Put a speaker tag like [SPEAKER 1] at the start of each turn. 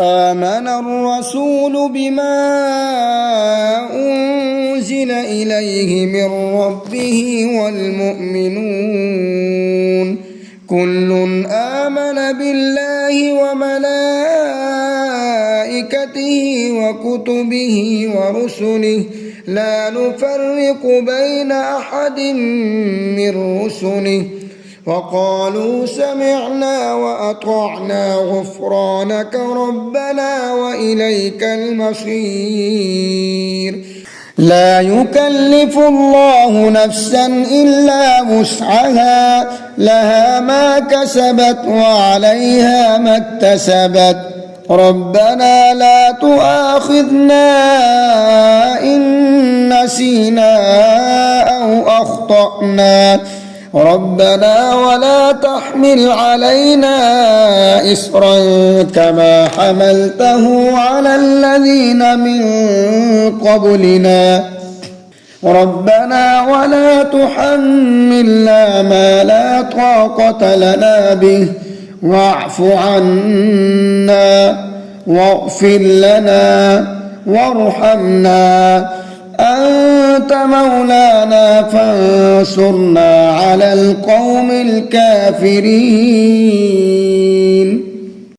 [SPEAKER 1] آمن الرسول بما أنزل إليه من ربه والمؤمنون كل آمن بالله وملائكته وكتبه ورسله لا نفرق بين أحد من رسله وقالوا سمعنا وأطعنا غفرانك ربنا وإليك المصير. لا يكلف الله نفسا إلا وسعها لها ما كسبت وعليها ما اكتسبت ربنا لا تؤاخذنا إن نسينا أو أخطأنا ربنا ولا تحمل علينا إصرا كما حملته على الذين من قبلنا ربنا ولا تحملنا ما لا طاقة لنا به واعف عنا واغفر لنا وارحمنا أنت مولانا فانصرنا على القوم الكافرين.